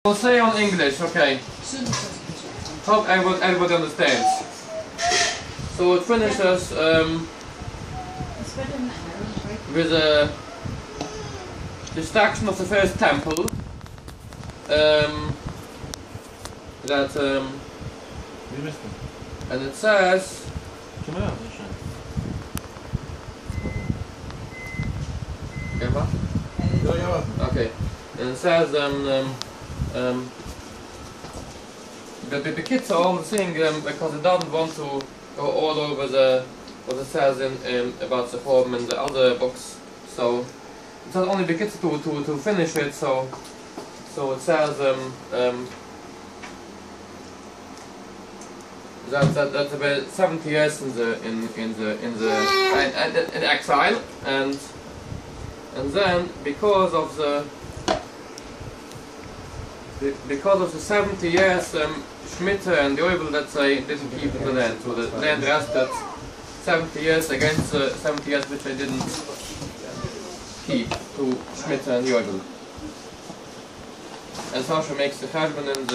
We'll say on English, okay. Hope everybody understands. So it finishes with a destruction of the first temple. And it says. Okay, and it says the kids are all saying because they don't want to go all over what it says in about the poem and the other books. So it's not only the kids to finish it. So it says that's about 70 years in exile, and then because of the 70 years Schmidt and the Oibel that they didn't keep the land, so the land rested 70 years against the 70 years which they didn't keep to Schmidt and the Oibel. And Sasha makes the husband in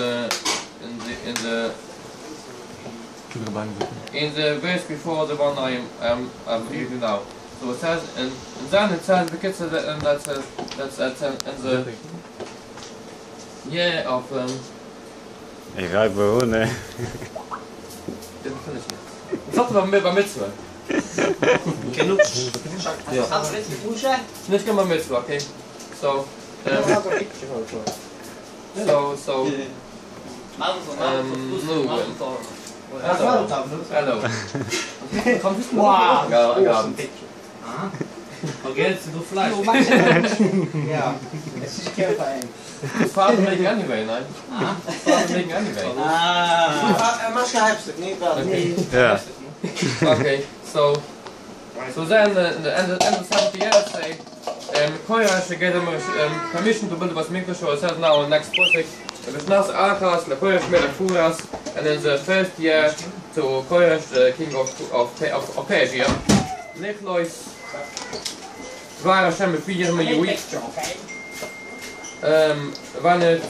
the verse before the one I'm reading now. So it says, and then it says the kids, and that's in the year of Ik ruik behoorn, hè. Didn't finish it. It's not about mitzvah. Nicht about mitzvah, okay? So hello. Wow. Forget to do flash. Yeah, it's just terrifying. Father making anyway, no? Father making anyway. Ja. Okay, so then the end of 70 years say Koirash gave them permission to build a Mikdash, so it says now in the next project Vishnas Archas, the Koirash made a Furas, and in the first year to Koirash, the king of Persia, Nichlois Waar Hashem bevier me Jehuit. When it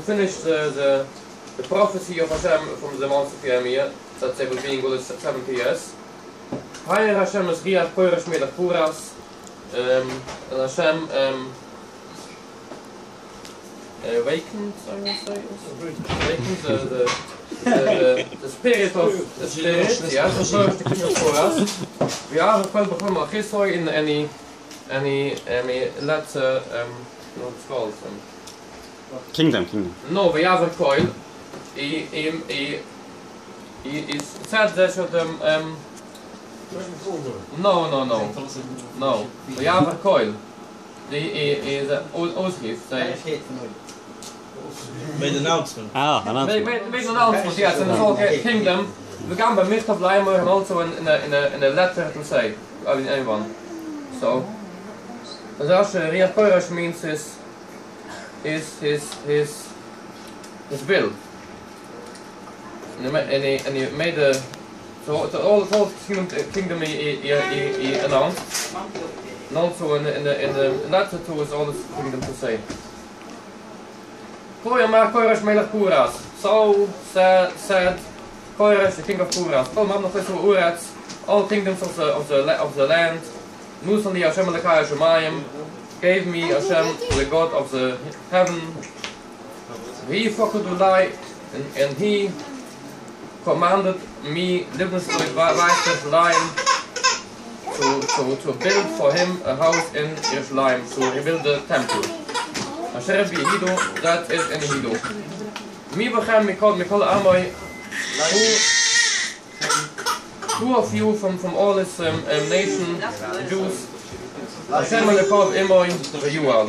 finished the prophecy of Hashem from the months of Jeremiah, that they will be in good 70 years. Higher Hashem is Riach Koirash Melech Puras, and Hashem awakened, I will say, awakened the spirit of the spirit, yeah, so first the king of Puras. We are quite before Chisoi in any letter, what's it called? Kingdom. No, we have a coil. He said that should no. We have a coil. He is Ausgift. Made an announcement. Announcement. Made an announcement, yes, in the whole kingdom. We can by Mr. Bleimer and also in a letter to say, I mean anyone. So Rash Riach Koirash means his will. And he made a so the whole kingdom he announced. And also in the letter to his own kingdom to say. Koirash Melech Puras. So said Koirash, the king of Puras. All kingdoms of the land. Nusali Hashem Elekai Shemayim. Gave me Hashem, the God of the heaven. He Fokudulai, and he commanded me, Livensburg Lion, to build for him a house in Yerushalayim, to rebuild the temple. Asher Hidu, that is in Hidu. Mi Bachem Mikol Amoy, two of you from all this nation, Jews. Hashem Elekov Imoy V'Yual.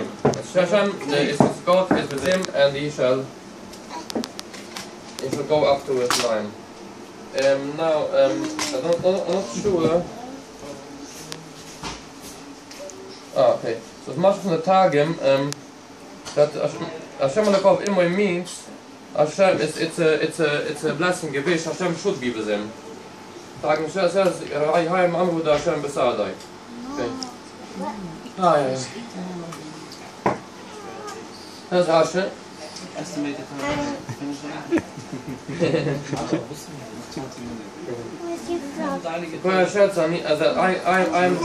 Hashem is his God, is with him, and he shall go up to his line. Now, I'm not sure. Okay. So it's much from the Targum that Hashem Elekov Imoy means Hashem. It's a blessing. Gewiss Hashem should be with him. Targum says, "I am Amru Hashem Besadai." Okay. Ah, ja, ja. Das ist Rasch, ne? Estimated Well, shirts on me, I'm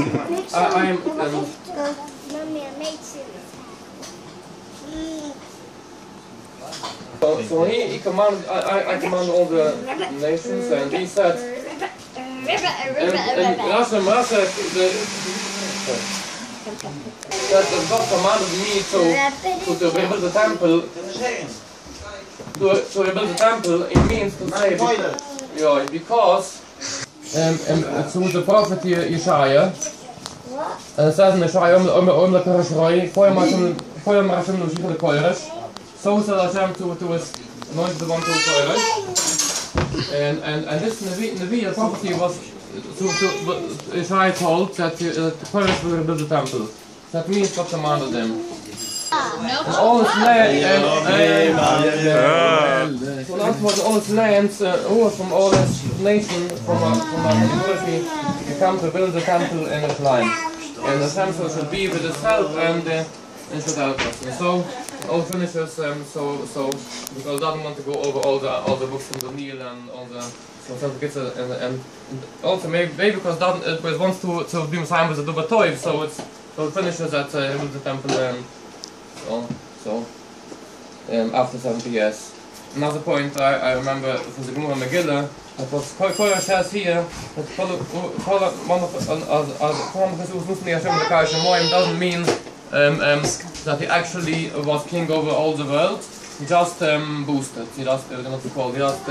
so he commanded, I command all the nations, and he said, and Russia, that God commanded me to rebuild the temple. To rebuild the temple, it means to say, yeah, because through the prophet Yeshaya, and it says in Yeshaya, the Koresh Roy, Koyam Hashem Lushich the Koresh, so said Hashem to his anointed one to the Koresh, and this Navi, the prophecy was, Yeshaya told that the Koresh will rebuild the temple. That means God commanded them. And all his lands, who was from all his nations, from university, to come to build the temple in his land. And the temple should be with his help and should help us. And so, all finishes, so because I don't want to go over all the books from the Nile and all the certificates, and also maybe because it was wants to be signed with the Dubatoiv, so it finishes at the temple. After 70 years. Another point I remember from the Gemara Megillah, that what Koyah says here, that doesn't mean that he actually was king over all the world. He just boosted. He just, what's it called? He just,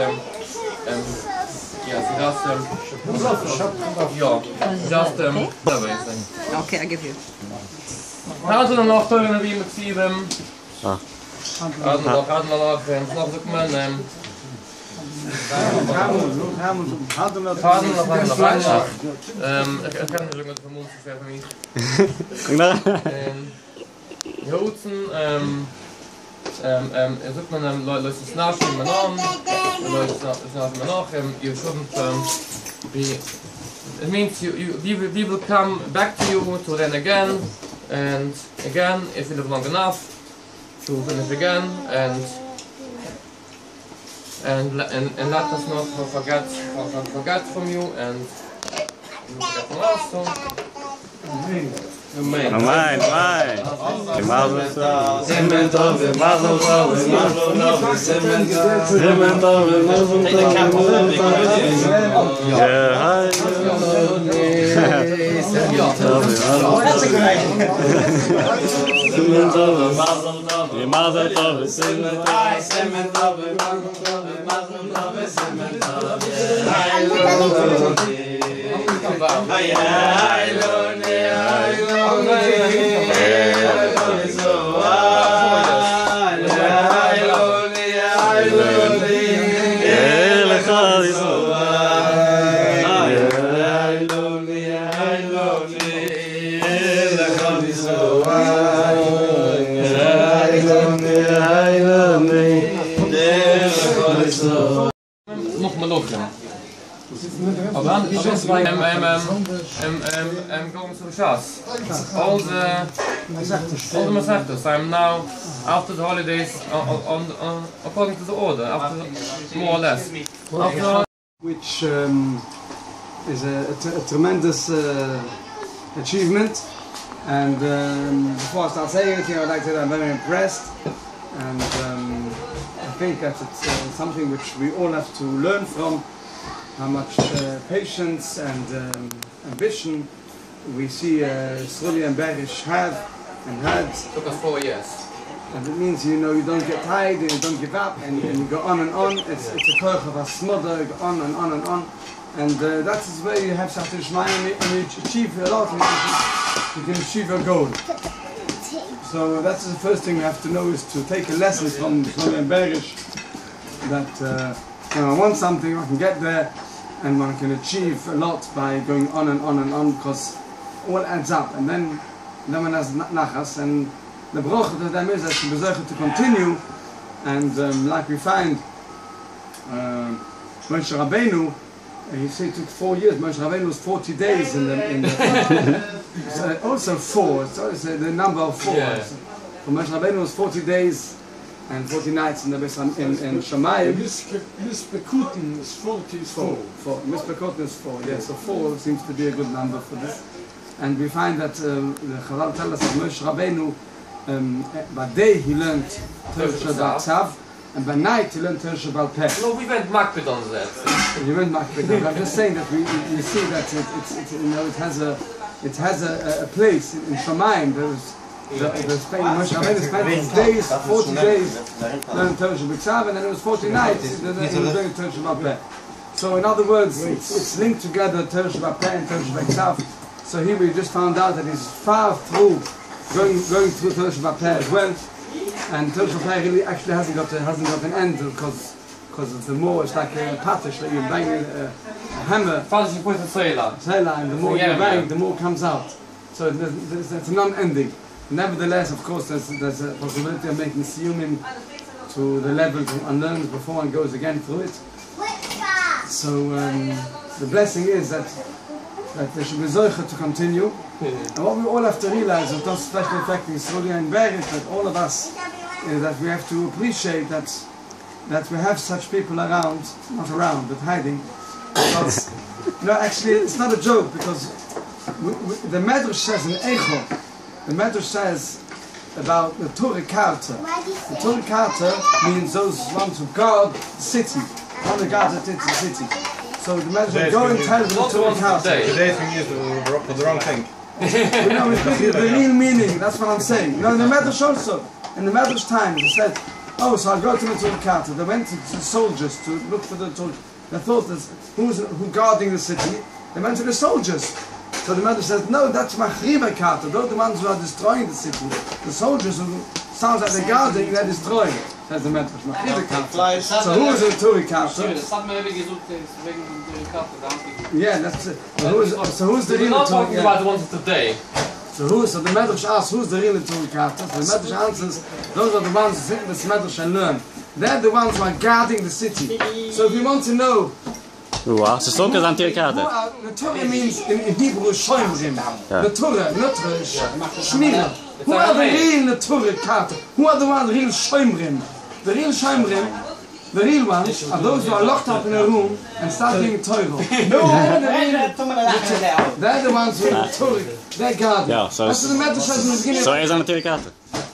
Okay, I give you. Hadden we nog teuren wie met Sion? Hadden we nog document. Hadden we nog ik kan natuurlijk met de vermoed zeggen niet. Joodsen, zoekt men Leute snaps in Manon, Leute snaps in Manon, you shouldn't be. It means we will come back to you to then again. And again, if you live long enough, to finish again, and let us not forget from you, and you forget from us. So. Amen. Amen. Amen. Nog maar lopen. Aber dann ist es going to Shas. All the Masechtas. I'm now after the holidays according to the order, after more or less. Which is a tremendous achievement. And before I start saying anything, I'd like to say that I'm very impressed. And I think that it's something which we all have to learn from. How much patience and ambition we see Sruli and Berish have and had. It took us 4 years. And it means, you know, you don't get tired and you don't give up and you go on and on. It's a koch of a smother, you go on and on and on. And that is where you have Shachar Shemaim and you achieve a lot. You can achieve your goal. So that's the first thing we have to know, is to take a lesson from Sruli and Berish, that when I want something, I can get there, and one can achieve a lot by going on and on and on, because all adds up. And then one has nachas, and the bracha to them is that she deserves to continue. And like we find, Moshe Rabbeinu he said it took 4 years. Moshe Rabbeinu was 40 days in the so also 4. So it's the number of 4. Yeah. So Moshe Rabbeinu was 40 days and 40 nights in the in Shamayim. Mispekuten is 44. 4. Mispekuten is 4. Yeah, so 4 seems to be a good number for this. And we find that the Chazal tell us that Moshe Rabbeinu, by day he learned Torah Shabbat Tzav, and by night he learned Torah Shabbat Peh. No, we went makbid on that. You went makbid. I'm just saying that we see that it's you know it has a place in Shamayim. The Spain Moshe Rabbeinu spent his days, 40 days learning Torah Shabbat Tzav, and then it was 40 nights that he was doing Torah Shabbat Peh. So in other words, it's linked together Torah Shabbat Peh and Torah Shabbat Tzav. So here we just found out that he's far through going through Torah Shabbat Peh as well, and Torah Shabbat Peh really actually hasn't got an end because the more it's like a patish that you bang a hammer, and the more you bang, the more comes out. So it's a non-ending. Nevertheless, of course, there's a possibility of making סיום to the level to unlearn before one goes again through it. So the blessing is that there should be zoicha to continue. And what we all have to realize, of those special affecting Surya and Berit, that all of us, that we have to appreciate that we have such people around, not around, but hiding. Because, actually, it's not a joke, because the Medrash says in Echo, the Medrash says about the Torah Karta. The Torah Karta means those ones who guard the city, not the guard that it's the city. So the Medrash go and tell them to account. Today's thing is for the wrong thing. No, it's the real meaning, that's what I'm saying. No, in the Medrash also. In the Medrash times, it said, oh, so I'll go to the Torah. They went to the soldiers to look for the Torah. They thought, who's guarding the city? They went to the soldiers. So the Medrash says, no, that's Machriva Karta. Those are the ones who are destroying the city. The soldiers who sounds like they're guarding, they're destroying. Says the Medrash, Machriva Karta. So who is the Torah Karta? Yeah, that's it. So who's the real Torah? We're not talking about the ones today. So the Medrash asks, who's the real Torah Karta? So the Medrash answers, those are the ones who sit in this Medrash and learn. They're the ones who are guarding the city. So if you want to know, Wow, so the Torah means in Hebrew Shoimrim. The Torah, not Shmira. Who are the real Torah Karta? Who are the ones real Shoimrim? The real Shoimrim, the real ones, are those who are locked up in a room and start doing Torah. They're the ones who are Torah. They're guarding. Yeah, so that's what the Medrash says in the beginning. So is on the Torah Karta.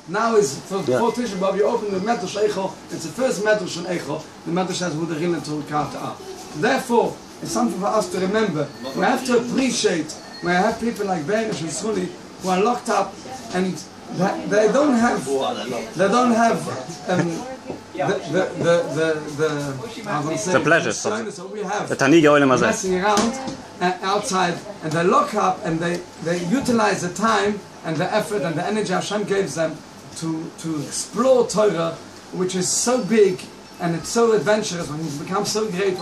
Now is for Tisha B'Av, you open the Medrash Echo. It's the first Medrash on Echo. The Medrash says who the real Torah Karta are. Therefore, it's something for us to remember. We have to appreciate when I have people like Beinish and Suli who are locked up and they don't have the pleasures that we have the messing around outside, and they lock up and they utilize the time and the effort and the energy Hashem gives them to explore Torah, which is so big and it's so adventurous and it's become so great.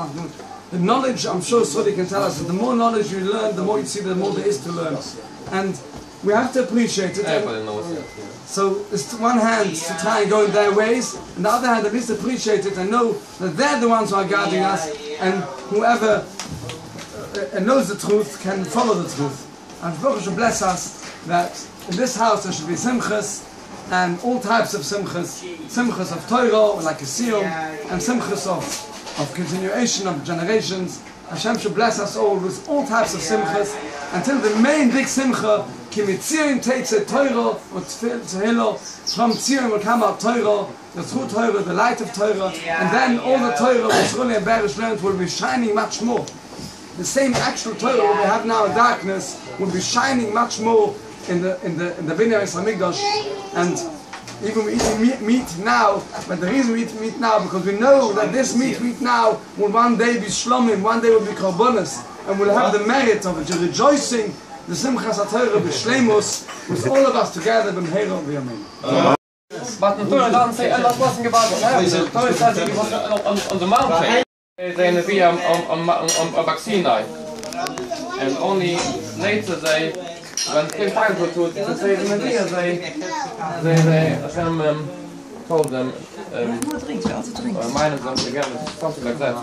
The knowledge, I'm sure Sodi can tell us, that the more knowledge you learn, the more you see, the more there is to learn. And we have to appreciate it. So it's one hand to try and go in their ways, and the other hand at least appreciate it and know that they're the ones who are guarding us, and whoever knows the truth can follow the truth. And Baruch should bless us that in this house there should be simchas, and all types of simchas of Torah, like a סיום, and simchas of continuation of generations. Hashem should bless us all with all types of simchas until the main big simcha, ki mitzion teitze Torah, from Tziyun will come out Torah, the true Torah, the light of Torah, and then all the Torah which Ruli and Berish learned will be shining much more. The same actual Torah we have now in darkness will be shining much more in the Binyan Hamikdash. And even we eat meat now, but the reason we eat meat now because we know that this meat we eat now will one day be shlomim, one day will be karbonos, and we'll have the merit of it, rejoicing the simchas HaTorah b'shleimus with all of us together b'mheira v'yamin. But the Torah doesn't say Elas wasn't about to heaven. The Torah says he was on the mountain. They will be on Sinai, and only later they, when it came time to say the Medea, Hashem told them, minus them together, something like that.